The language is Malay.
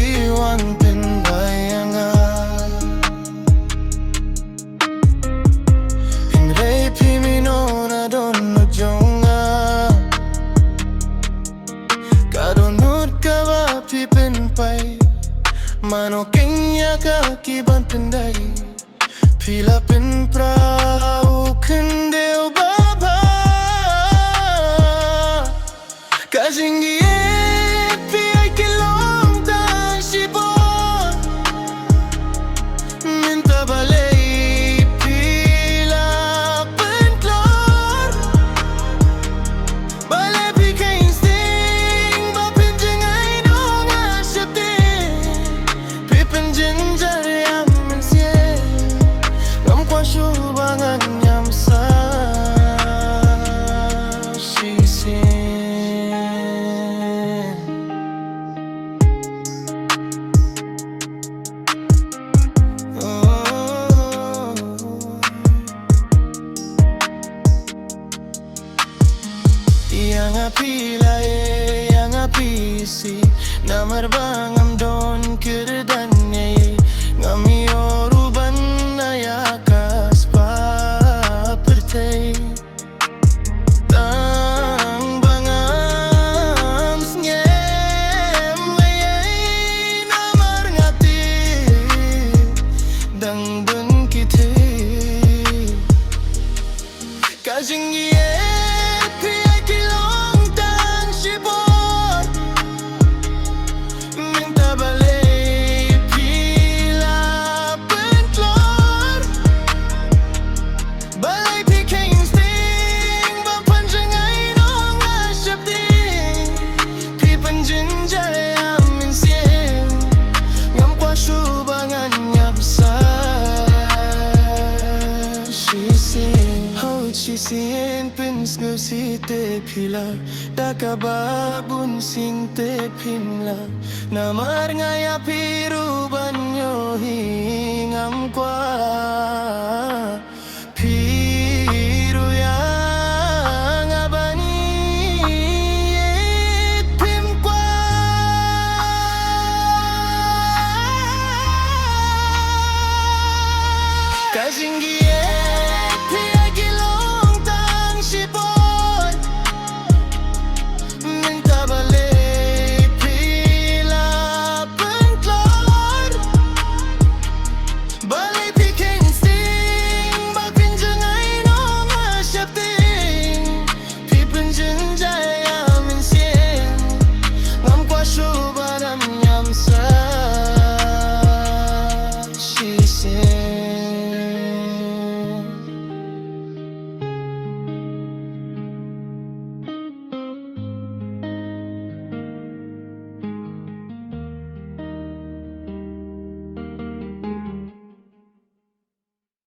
พี่วันเป็นไปยังไงเห็นไรพี่ไม่โน่นะโดนนุจงพี่เป็นไปมาโนเก่งยากะกี่บันเป็นได้พี่ละเป็นปราขึ้นเดียวบ้าบ้ากะจิงเย่พี่ไอ้กิลองตาชิบอนมินตาบาเลพี่ละเป็นคลอร์บาเลพี่แค่อินสติ้งบ้าเป็นจังไงSubangan yang sasisin Yang api lai, yang api si Namar bangam don kerdannya Ngami oruban ayakas papertay Tang bangam sngem Mayay namar ngati Dang bengkite Kajing Sisihin pins ko si te pila Dakababun sing te pinla Namar ngaya piruban yo hingam kwa